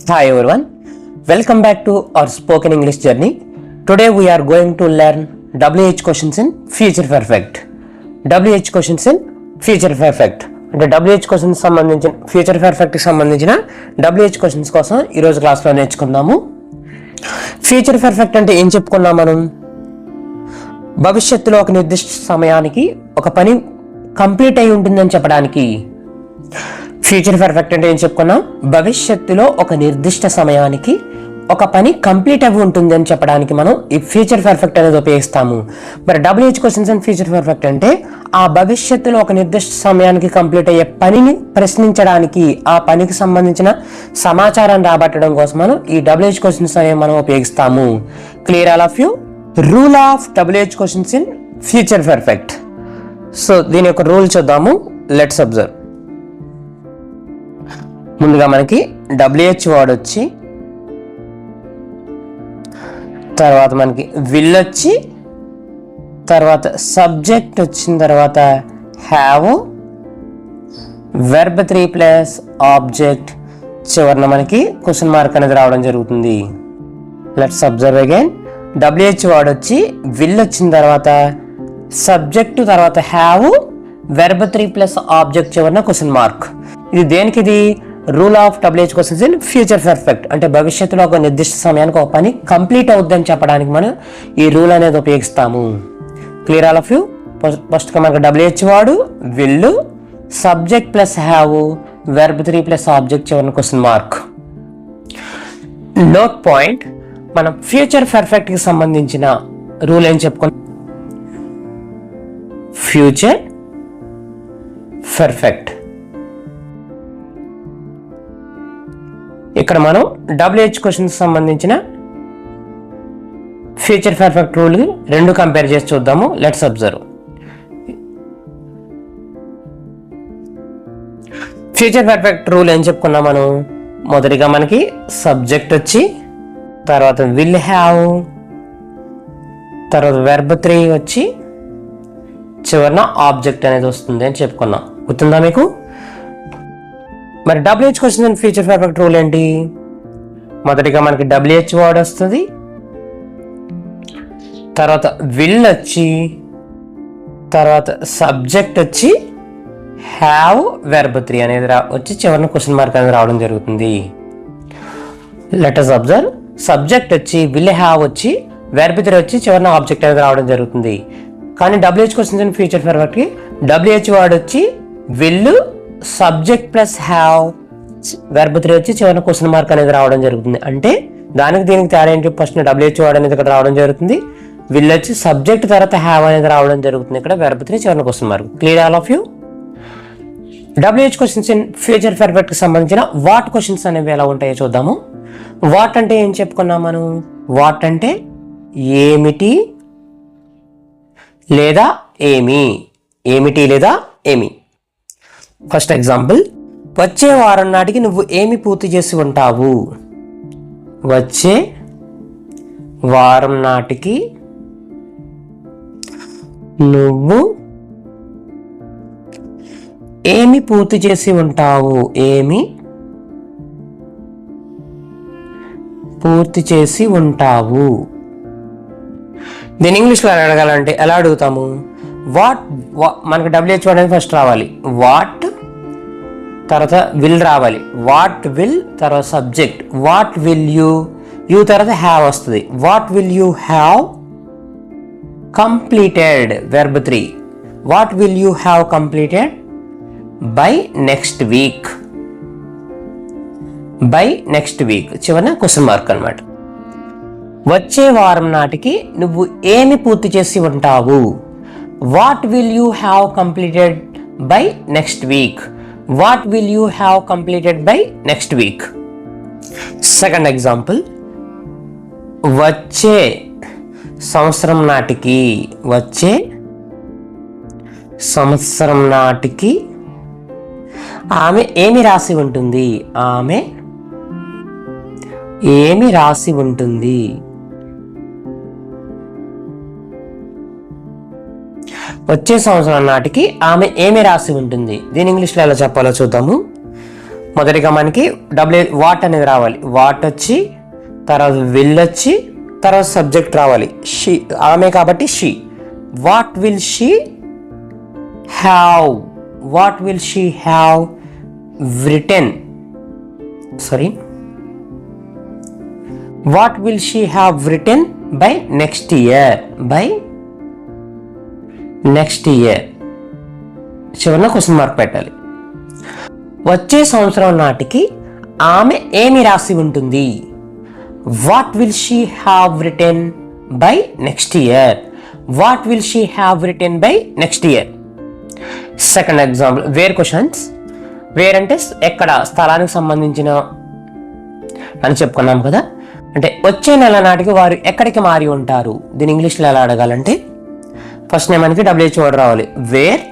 Hi everyone, welcome back to our spoken English journey. Today we are going to learn WH questions in future perfect. WH questions in future perfect అంటే WH questions సంబంధించిన future పర్ఫెక్ట్కి సంబంధించిన WH questions కోసం ఈరోజు క్లాస్లో నేర్చుకుందాము. Future perfect అంటే ఏం చెప్పుకున్నాం మనం? భవిష్యత్తులో ఒక నిర్దిష్ట సమయానికి ఒక పని కంప్లీట్ అయి ఉంటుందని చెప్పడానికి ఫ్యూచర్ పర్ఫెక్ట్ అంటే ఏం చెప్పుకున్నాం? భవిష్యత్తులో ఒక నిర్దిష్ట సమయానికి ఒక పని కంప్లీట్ అయి ఉంటుంది అని చెప్పడానికి మనం ఈ ఫ్యూచర్ పర్ఫెక్ట్ అనేది ఉపయోగిస్తాము. మరి WH questions and future perfect అంటే ఆ భవిష్యత్తులో ఒక నిర్దిష్ట సమయానికి కంప్లీట్ అయ్యే పనిని ప్రశ్నించడానికి, ఆ పనికి సంబంధించిన సమాచారాన్ని రాబట్టడం కోసం మనం ఈ WH క్వశ్చన్స్ అనేవి మనం ఉపయోగిస్తాము. Clear all of you? Rule of WH questions in future perfect. So దీని యొక్క రూల్ చూద్దాము. Let's observe. ముందుగా మనకి WH వర్డ్ వచ్చి, తర్వాత మనకి విల్ వచ్చి, తర్వాత సబ్జెక్ట్ వచ్చిన తర్వాత హ్యావ్, వెర్బ్ 3 ప్లస్ ఆబ్జెక్ట్, చివరిన మనకి క్వశ్చన్ మార్క్ అనేది రావడం జరుగుతుంది. Let's observe again. WH word వచ్చి, విల్ వచ్చిన తర్వాత సబ్జెక్ట్, తర్వాత హ్యావ్, వెర్బ్ 3 ప్లస్ ఆబ్జెక్ట్, చివరిన క్వశ్చన్ మార్క్. ఇది దేనికి? ఇది rule of WH questions in future perfect అంటే భవిష్యత్తులో ఒక నిర్దిష్ట సమయానికి ఒక పని కంప్లీట్ అవుద్దని చెప్పడానికి మనం ఈ రూల్ అనేది ఉపయోగిస్తాము. Clear all of you? ఫస్ట్గా మనకు WH వాడు, will, subject plus have, verb 3 plus object, చివరిన క్వశ్చన్ మార్క్. నోట్ పాయింట్, మనం ఫ్యూచర్ పర్ఫెక్ట్కి సంబంధించిన రూల్ ఏం చెప్పుకున్నాం? Future perfect. ఇక్కడ మనం WH క్వశ్చన్స్ సంబంధించిన ఫ్యూచర్ పర్ఫెక్ట్ రూల్ రెండు కంపేర్ చేసి చూద్దాము. Let's observe. Future perfect rule ఏం చెప్పుకున్నాం మనం? మొదటిగా మనకి సబ్జెక్ట్ వచ్చి, తర్వాత విల్ హ్యావ్, తర్వాత వెర్బ్ 3 వచ్చి, చివరిన ఆబ్జెక్ట్ అనేది వస్తుంది అని చెప్పుకున్నాం. గుర్తుందా మీకు? మరి WH question and future perfect rule ఏంటి? మొదటిగా మనకి WH వర్డ్ వస్తుంది, తర్వాత విల్ వచ్చి, తర్వాత సబ్జెక్ట్ వచ్చి, హ్యావ్, వెర్బ్ 3 అనేది వచ్చి చివరిన క్వశ్చన్ మార్క్ అనేది రావడం జరుగుతుంది. Let us observe. సబ్జెక్ట్ వచ్చి, విల్ హ్యావ్ వచ్చి, వెర్బ్ 3 వచ్చి చివరిన ఆబ్జెక్ట్ అనేది రావడం జరుగుతుంది. కానీ WH క్వశ్చన్స్ అండ్ ఫ్యూచర్ పర్ఫెక్ట్కి WH వర్డ్ వచ్చి, will, subject plus have, verb 3 వచ్చి చివరిన క్వశ్చన్ మార్క్ అనేది రావడం జరుగుతుంది. అంటే దీనికి తేడా ఏంటి? ఫస్ట్ WH వర్డ్ అనేది ఇక్కడ రావడం జరుగుతుంది, విల్ వచ్చి సబ్జెక్ట్ తర్వాత హ్యావ్ అనేది రావడం జరుగుతుంది, ఇక్కడ వెర్బ్ 3 చివరిన question mark. Clear all of you? WH questions in future perfect కి సంబంధించిన వాట్ క్వశ్చన్స్ అనేవి ఎలా ఉంటాయో చూద్దాము. వాట్ అంటే ఏం చెప్పుకున్నాం మనం? వాట్ అంటే ఏమిటి లేదా ఏమి, ఏమిటి లేదా ఏమి. ఫస్ట్ ఎగ్జాంపుల్, వచ్చే వారం నాటికి నువ్వు ఏమి పూర్తి చేసి ఉంటావు? వచ్చే వారం నాటికి నువ్వు ఏమి పూర్తి చేసి ఉంటావు? ఏమి పూర్తి చేసి ఉంటావు. దీని ఇంగ్లీష్లో అడగాలంటే ఎలా అడుగుతాము? వాట్, మనకు WH వర్డ్ అనేది ఫస్ట్ రావాలి, వాట్, తర్వాత విల్ రావాలి, వాట్ విల్, తర్వాత సబ్జెక్ట్, వాట్ విల్ యూ తర్వాత హ్యావ్ వస్తుంది. What will you have completed, verb 3. What will you have completed by next week, by next week, చివరిన క్వశ్చన్ మార్క్ అనమాట. వచ్చే వారం నాటికి నువ్వు ఏమి పూర్తి చేసి ఉంటావు? What will you have completed by next week, what will you have completed by next week. Second example, వచ్చే సంవత్సరం నాటికి, వచ్చే సంవత్సరం నాటికి ఆమె ఏమి రాసి ఉంటుంది? ఆమె ఏమి రాసి ఉంటుంది? వచ్చే సంవత్సరం నాటికి ఆమె ఏమి రాసి ఉంటుంది. దీని ఇంగ్లీష్లో ఎలా చెప్పాలో చూద్దాము. మొదటిగా మనకి వాట్ అనేది రావాలి. వాట్ వచ్చి తర్వాత విల్ వచ్చి తర్వాత సబ్జెక్ట్ రావాలి. షీ, ఆమె కాబట్టి she. What will she have, what will she have written, sorry, what will she have written by next year, by next year. చివరిన క్వశ్చన్ మార్క్ పెట్టాలి. వచ్చే సంవత్సరం నాటికి ఆమె ఏమి రాసి ఉంటుంది? What will she have written by next year, what will she have written by next year. Second example, where questions. Where అంటే ఎక్కడ, స్థలానికి సంబంధించిన అని చెప్పుకున్నాం కదా. అంటే వచ్చే నెల నాటికి వారు ఎక్కడికి మారి ఉంటారు. దీని ఇంగ్లీష్లో ఎలా అడగాలంటే ఫస్ట్ మనకి WH వర్డ్ రావాలి. వేర్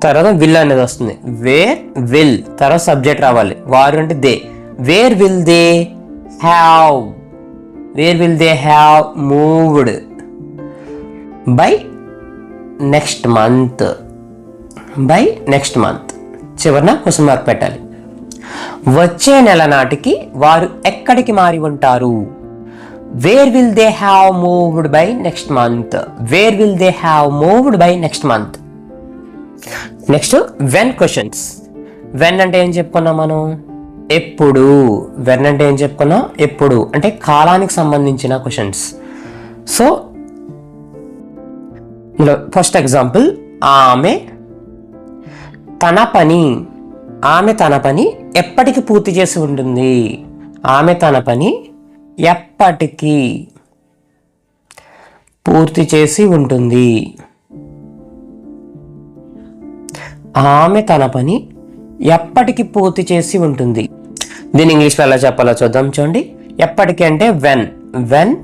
తర్వాత విల్ అనేది వస్తుంది. వేర్ విల్ తర్వాత సబ్జెక్ట్ రావాలి. వారు అంటే they. Where will they have, where will they have moved by next month, by next month. చివరిన క్వశ్చన్ మార్క్ పెట్టాలి. వచ్చే నెల నాటికి వారు ఎక్కడికి మారి ఉంటారు? Where will they have moved by next month, where will they have moved by next month. Next when questions. When అంటే ఏం చెప్పుకున్నాం మనం? ఎప్పుడు. వెన్ అంటే ఏం చెప్పుకున్నాం? ఎప్పుడు అంటే కాలానికి సంబంధించిన క్వశ్చన్స్. సో ఫస్ట్ ఎగ్జాంపుల్, ఆమె తన పని, ఆమె తన పని ఎప్పటికి పూర్తి చేసి ఉంటుంది? ఆమె తన పని ఎప్పటికీ పూర్తి చేసి ఉంటుంది. ఆమె తన పని ఎప్పటికి పూర్తి చేసి ఉంటుంది. దీని ఇంగ్లీష్లో ఎలా చెప్పాలో చూద్దాం. చూడండి, ఎప్పటికి అంటే వెన్, వెన్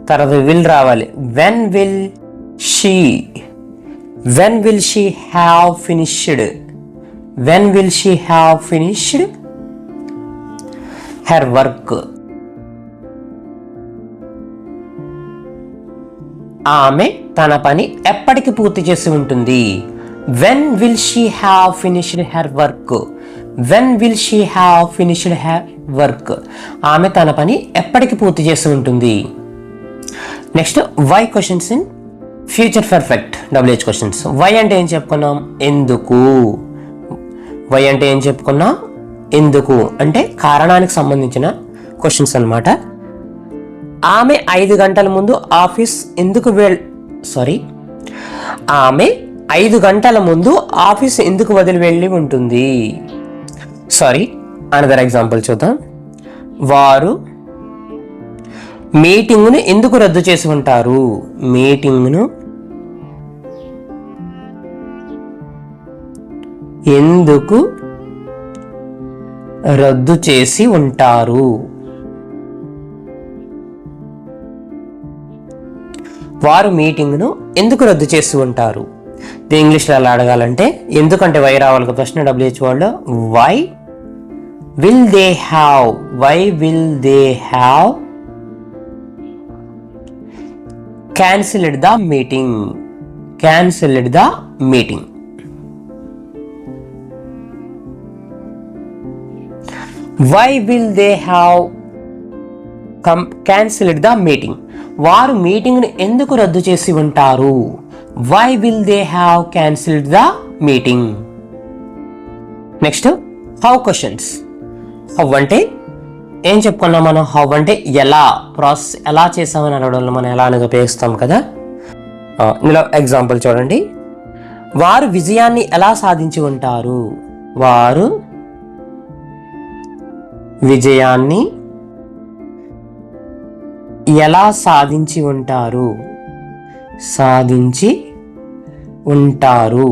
తర్వాత విల్ రావాలి. When will she, when will she have finished, when will she have finished her work. ఆమె తన పని ఎప్పటికి పూర్తి చేసి ఉంటుంది? when will she have finished her work, when will she have finished her work. ఆమె తన పని ఎప్పటికి పూర్తి చేసి ఉంటుంది. Next why questions in future perfect WH questions. why అంటే ఏం చెప్పుకున్నాం? ఎందుకు. వై అంటే ఏం చెప్పుకున్నా? ఎందుకు అంటే కారణానికి సంబంధించిన క్వశ్చన్స్ అన్నమాట. ఆమె 5 గంటల ముందు ఆఫీస్ ఎందుకు ఆమె 5 గంటల ముందు ఆఫీస్ ఎందుకు వదిలి వెళ్ళి ఉంటుంది? అనదర్ ఎగ్జాంపుల్ చూద్దాం. వారు మీటింగ్ను ఎందుకు రద్దు చేసి ఉంటారు? మీటింగ్ను ఎందుకు రద్దు చేసి ఉంటారు? వారు మీటింగ్ను ఎందుకు రద్దు చేసి ఉంటారు? దీని ఇంగ్లీష్లో ఎలా అడగాలంటే ఎందుకంటే వై రావాలి కదా ప్రశ్న. WH వర్డ్లో why will they have, why will they have cancelled the meeting, cancelled the meeting. Why will they have cancelled the meeting? వారు మీటింగ్ను ఎందుకు రద్దు చేసి ఉంటారు? Why will they have cancelled the meeting? Next how questions. how అంటే ఏం చెప్పుకున్నాం మనం? how అంటే ఎలా, ప్రాసెస్ ఎలా చేసామని అడగడంలో మనం ఎలా అనేది ఉపయోగిస్తాం కదా. ఇందులో ఎగ్జాంపుల్ చూడండి. వారు విజయాన్ని ఎలా సాధించి ఉంటారు? వారు విజయాన్ని ఎలా సాధించి ఉంటారు? సాధించి ఉంటారు.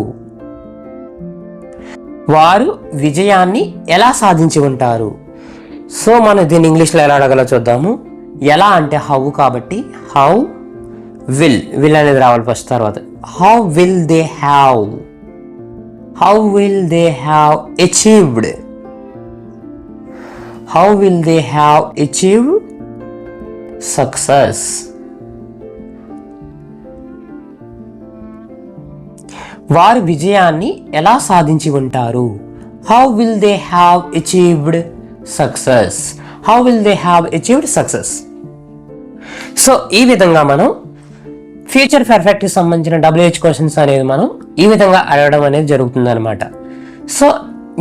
వారు విజయాన్ని ఎలా సాధించి ఉంటారు? సో మనం దీన్ని ఇంగ్లీష్లో ఎలా అడగాలో చూద్దాము. ఎలా అంటే హౌ కాబట్టి హౌ విల్ అనేది రావాలి ఫస్ట్. తర్వాత how will they have, how will they have achieved, how will they have achieved success. వారు విజయాన్ని ఎలా సాధించి ఉంటారు? How will they have achieved success. How will they have achieved success. So ఈ విధంగా మనం ఫ్యూచర్ పర్ఫెక్ట్కి సంబంధించిన WH క్వశ్చన్స్ అనేది మనం ఈ విధంగా అడగడం అనేది జరుగుతుంది అనమాట. సో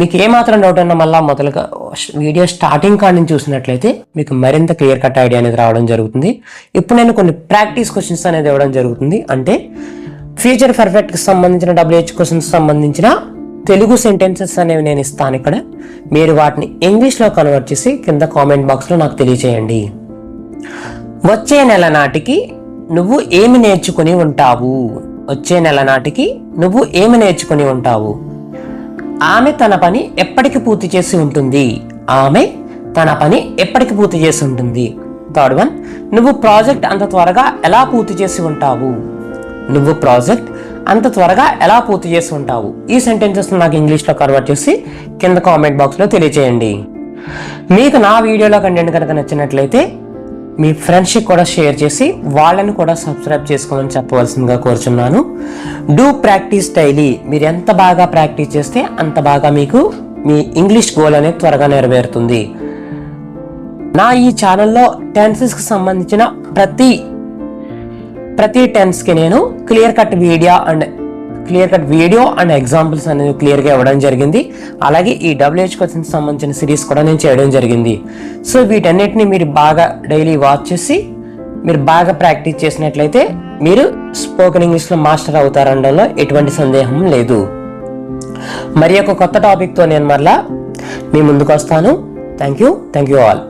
మీకు ఏమాత్రం డౌట్ ఉన్నా మళ్ళీ మొదలుగా వీడియో స్టార్టింగ్ కాడి నుంచి చూసినట్లయితే మీకు మరింత క్లియర్ కట్ ఐడియా అనేది రావడం జరుగుతుంది. ఇప్పుడు నేను కొన్ని ప్రాక్టీస్ క్వశ్చన్స్ అనేది ఇవ్వడం జరుగుతుంది. అంటే ఫ్యూచర్ పర్ఫెక్ట్కి సంబంధించిన WH క్వశ్చన్స్ సంబంధించిన తెలుగు సెంటెన్సెస్ అనేవి నేను ఇస్తాను. ఇక్కడ మీరు వాటిని ఇంగ్లీష్లో కన్వర్ట్ చేసి కింద కామెంట్ బాక్స్లో నాకు తెలియచేయండి. వచ్చే నెల నాటికి నువ్వు ఏమి నేర్చుకుని ఉంటావు. వచ్చే నెల నాటికి నువ్వు ఏమి నేర్చుకుని ఉంటావు. ఆమె తన పని ఎప్పటికి పూర్తి చేసి ఉంటుంది. ఆమె తన పని ఎప్పటికి పూర్తి చేసి ఉంటుంది. థర్డ్ వన్, నువ్వు ప్రాజెక్ట్ అంత త్వరగా ఎలా పూర్తి చేసి ఉంటావు. నువ్వు ప్రాజెక్ట్ అంత త్వరగా ఎలా పూర్తి చేసి ఉంటావు. ఈ సెంటెన్సెస్ నాకు ఇంగ్లీష్లో కన్వర్ట్ చేసి కింద కామెంట్ బాక్స్లో తెలియచేయండి. మీకు నా వీడియోలో కంటెంట్ కనుక నచ్చినట్లయితే మీ ఫ్రెండ్స్కి కూడా షేర్ చేసి వాళ్ళని కూడా సబ్స్క్రైబ్ చేసుకోమని చెప్పవలసిందిగా కోరుచున్నాను. Do practice daily. మీరు ఎంత బాగా ప్రాక్టీస్ చేస్తే అంత బాగా మీకు మీ ఇంగ్లీష్ గోల్ అనేది త్వరగా నెరవేరుతుంది. నా ఈ ఛానల్లో టెన్సెస్కి సంబంధించిన ప్రతి టెన్స్కి నేను clear cut video and examples అనేది క్లియర్గా ఇవ్వడం జరిగింది. అలాగే ఈ WH క్వశ్చన్స్ సంబంధించిన సిరీస్ కూడా నేను చేయడం జరిగింది. సో వీటన్నిటిని మీరు బాగా డైలీ వాచ్ చేసి మీరు బాగా ప్రాక్టీస్ చేసినట్లయితే మీరు స్పోకెన్ ఇంగ్లీష్లో మాస్టర్ అవుతారనడంలో ఎటువంటి సందేహం లేదు. మరి ఒక కొత్త టాపిక్తో నేను మరలా మీ ముందుకు వస్తాను. Thank you all.